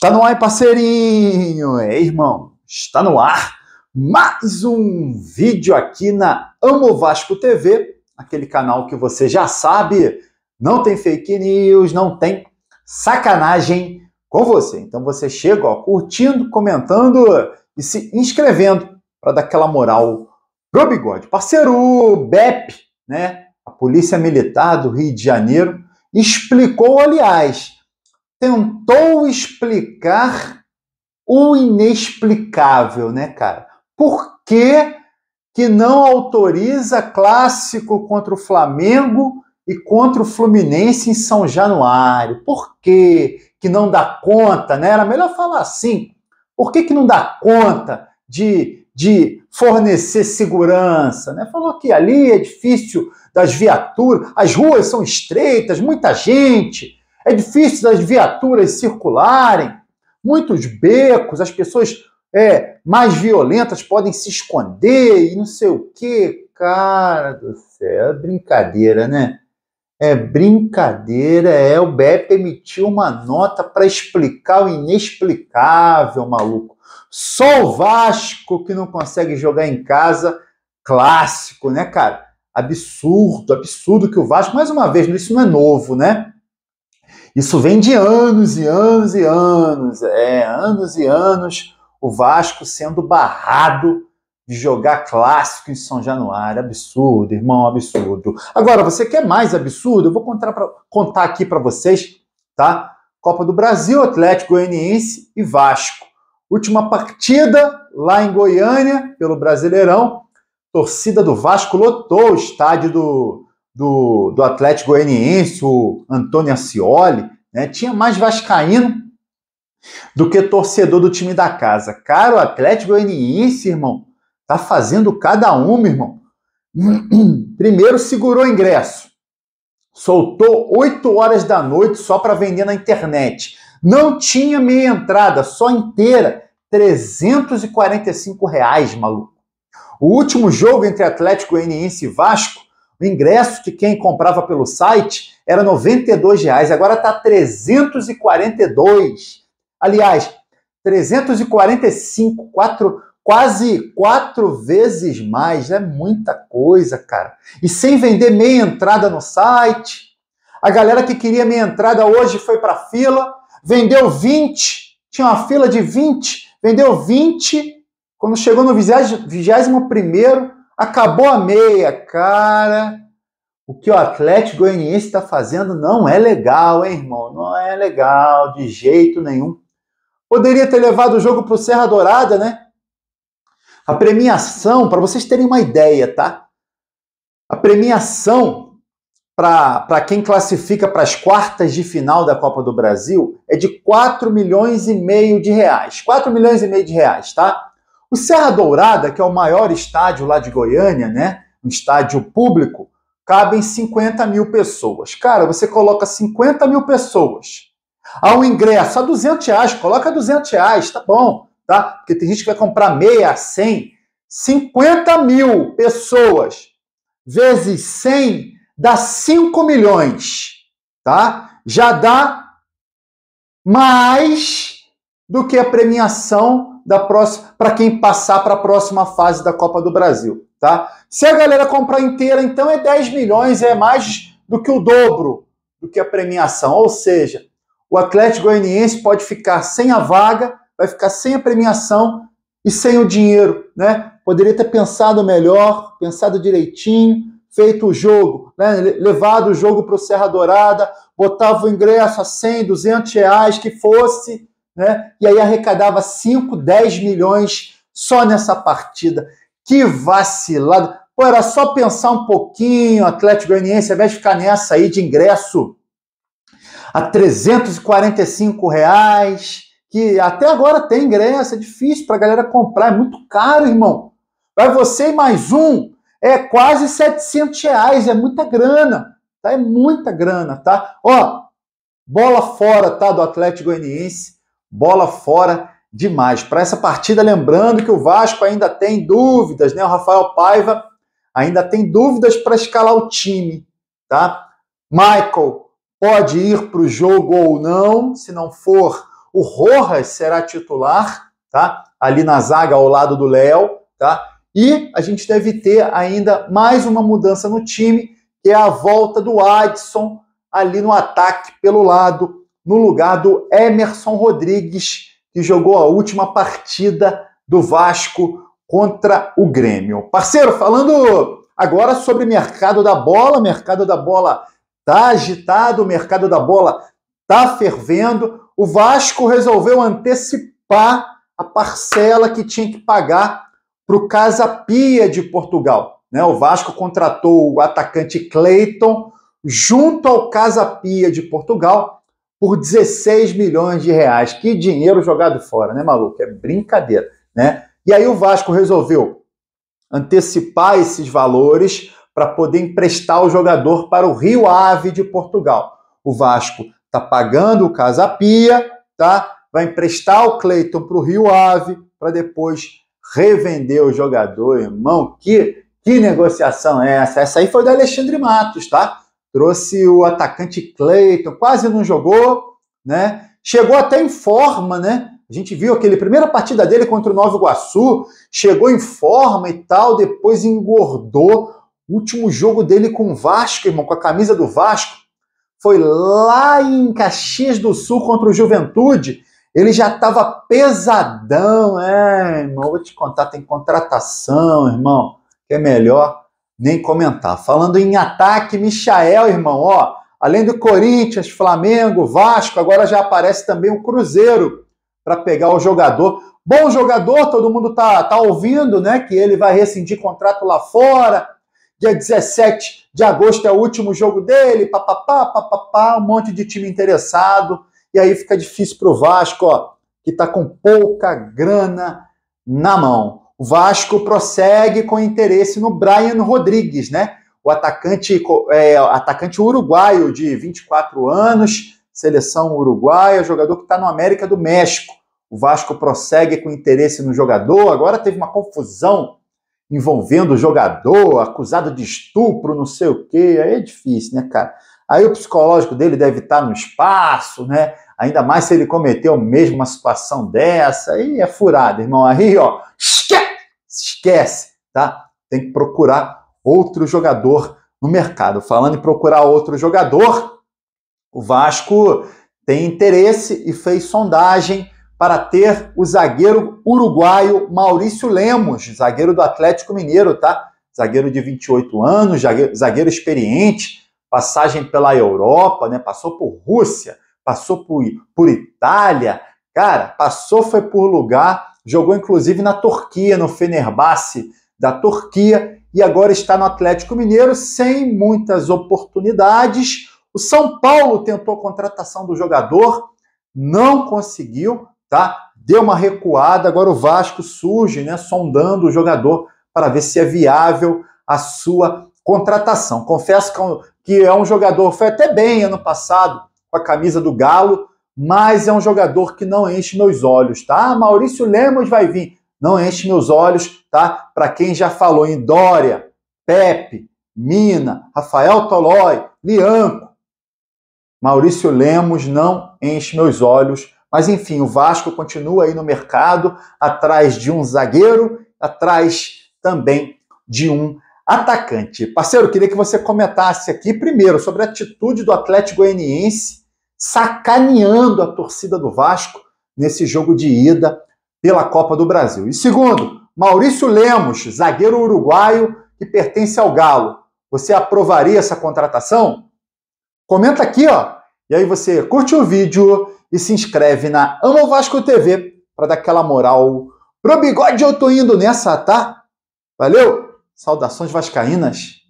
Está no ar, parceirinho! Irmão, está no ar mais um vídeo aqui na Amo Vasco TV, aquele canal que você já sabe, não tem fake news, não tem sacanagem com você. Então você chega, ó, curtindo, comentando e se inscrevendo para dar aquela moral pro Bigode. Parceiro BEP, né? A Polícia Militar do Rio de Janeiro explicou, aliás, tentou explicar o inexplicável, né, cara? Por que não autoriza clássico contra o Flamengo e contra o Fluminense em São Januário? Por que não dá conta, né? Era melhor falar assim. Por que não dá conta de fornecer segurança, né? Falou que ali é difícil das viaturas, as ruas são estreitas, muita gente, é difícil das viaturas circularem, muitos becos, as pessoas mais violentas podem se esconder e não sei o quê. Cara do céu, é brincadeira, né? É brincadeira, o BEP emitiu uma nota para explicar o inexplicável, maluco. Só o Vasco que não consegue jogar em casa clássico, né, cara? Absurdo que o Vasco, mais uma vez, isso não é novo, né? Isso vem de anos e anos e anos, anos e anos, o Vasco sendo barrado de jogar clássico em São Januário. Absurdo, irmão, absurdo. Agora, você quer mais absurdo? Eu vou contar aqui para vocês, tá? Copa do Brasil, Atlético Goianiense e Vasco. Última partida lá em Goiânia, pelo Brasileirão. Torcida do Vasco lotou o estádio do Atlético Goianiense, o Antônio Ascioli, né? Tinha mais vascaíno do que torcedor do time da casa. Cara, o Atlético Goianiense, irmão, tá fazendo cada uma, irmão. Primeiro segurou o ingresso. Soltou 8 horas da noite só para vender na internet. Não tinha meia entrada, só inteira. R$345, maluco. O último jogo entre Atlético Goianiense e Vasco, o ingresso que quem comprava pelo site era R$92, agora tá R$342. Aliás, 345, quase 4 vezes mais. É muita coisa, cara. E sem vender meia entrada no site. A galera que queria meia entrada hoje foi pra fila, vendeu 20, tinha uma fila de 20, vendeu 20, quando chegou no 21º, acabou a meia. Cara, o que o Atlético Goianiense está fazendo não é legal, hein, irmão? Não é legal, de jeito nenhum. Poderia ter levado o jogo para o Serra Dourada, né? A premiação, para vocês terem uma ideia, tá? A premiação para quem classifica para as quartas de final da Copa do Brasil é de R$4,5 milhões de reais. R$4,5 milhões de reais, tá? O Serra Dourada, que é o maior estádio lá de Goiânia, né? Um estádio público, cabem 50 mil pessoas. Cara, você coloca 50 mil pessoas ao ingresso a R$200, coloca R$200, tá bom, tá? Porque tem gente que vai comprar meia a 100. 50 mil pessoas vezes 100 dá 5 milhões, tá? Já dá mais do que a premiação da próxima para quem passar para a próxima fase da Copa do Brasil, tá? Se a galera comprar inteira, então é 10 milhões, é mais do que o dobro do que a premiação. Ou seja, o Atlético Goianiense pode ficar sem a vaga, vai ficar sem a premiação e sem o dinheiro, né? Poderia ter pensado melhor, pensado direitinho, feito o jogo, né? Levado o jogo para o Serra Dourada, botava o ingresso a 100, R$200, que fosse, né? E aí arrecadava 5, 10 milhões só nessa partida. Que vacilado! Pô, era só pensar um pouquinho, Atlético Goianiense, ao invés de ficar nessa aí de ingresso a R$345, que até agora tem ingresso, é difícil para a galera comprar, é muito caro, irmão. Vai você e mais um, é quase R$700, é muita grana, tá? É muita grana, tá? Ó, bola fora, tá, do Atlético Goianiense, bola fora demais. Para essa partida, lembrando que o Vasco ainda tem dúvidas, né? O Rafael Paiva ainda tem dúvidas para escalar o time, tá? Michael pode ir para o jogo ou não, se não for O Rojas será titular, tá? Ali na zaga ao lado do Léo, tá? E a gente deve ter ainda mais uma mudança no time, que é a volta do Adson ali no ataque pelo lado, no lugar do Emerson Rodrigues, que jogou a última partida do Vasco contra o Grêmio. Parceiro, falando agora sobre mercado da bola tá agitado, o mercado da bola tá fervendo. O Vasco resolveu antecipar a parcela que tinha que pagar para o Casa Pia de Portugal, né? O Vasco contratou o atacante Cleiton junto ao Casa Pia de Portugal por 16 milhões de reais. Que dinheiro jogado fora, né, maluco? É brincadeira, né? E aí o Vasco resolveu antecipar esses valores para poder emprestar o jogador para o Rio Ave de Portugal. O Vasco está pagando o Casa Pia, tá? Vai emprestar o Cleiton para o Rio Ave para depois revender o jogador, irmão. Que negociação é essa? Essa aí foi do Alexandre Matos, tá? Trouxe o atacante Cleiton, quase não jogou, né? Chegou até em forma, né? A gente viu aquele primeira partida dele contra o Nova Iguaçu, chegou em forma e tal, depois engordou. O último jogo dele com o Vasco, irmão, com a camisa do Vasco, foi lá em Caxias do Sul contra o Juventude. Ele já estava pesadão. Irmão, vou te contar, tem contratação, irmão, que é melhor nem comentar. Falando em ataque, Michael, irmão, ó, além do Corinthians, Flamengo, Vasco, agora já aparece também o Cruzeiro para pegar o jogador. Bom jogador, todo mundo tá ouvindo, né, que ele vai rescindir contrato lá fora. Dia 17 de agosto é o último jogo dele, papapá, um monte de time interessado. E aí fica difícil para o Vasco, ó, que está com pouca grana na mão. O Vasco prossegue com interesse no Brian Rodrigues, né? O atacante uruguaio de 24 anos, seleção uruguaia, jogador que está no América do México. O Vasco prossegue com interesse no jogador. Agora teve uma confusão envolvendo o jogador, acusado de estupro, não sei o quê. Aí é difícil, né, cara? Aí o psicológico dele deve estar no espaço, né? Ainda mais se ele cometeu mesmo uma situação dessa. Aí é furado, irmão. Aí, ó, esquece, tá? Tem que procurar outro jogador no mercado. Falando em procurar outro jogador, o Vasco tem interesse e fez sondagem para ter o zagueiro uruguaio Maurício Lemos, zagueiro do Atlético Mineiro, tá? Zagueiro de 28 anos, zagueiro experiente, passagem pela Europa, né? Passou por Rússia, passou por Itália, cara, foi por lugar, jogou inclusive na Turquia, no Fenerbahçe da Turquia, e agora está no Atlético Mineiro sem muitas oportunidades. O São Paulo tentou a contratação do jogador, não conseguiu, tá? Deu uma recuada, agora o Vasco surge, né, sondando o jogador para ver se é viável a sua contratação. Confesso que é um jogador, foi até bem ano passado com a camisa do Galo, mas é um jogador que não enche meus olhos, tá? Maurício Lemos vai vir, não enche meus olhos, tá? Para quem já falou em Dória, Pepe, Mina, Rafael Tolói, Lianco, Maurício Lemos não enche meus olhos. Mas, enfim, o Vasco continua aí no mercado, atrás de um zagueiro, atrás também de um atacante. Parceiro, queria que você comentasse aqui, primeiro, sobre a atitude do Atlético Goianiense sacaneando a torcida do Vasco nesse jogo de ida pela Copa do Brasil. E segundo, Maurício Lemos, zagueiro uruguaio que pertence ao Galo. Você aprovaria essa contratação? Comenta aqui, ó. E aí você curte o vídeo e se inscreve na Amo Vasco TV para dar aquela moral pro bigode. Eu tô indo nessa, tá? Valeu! Saudações vascaínas!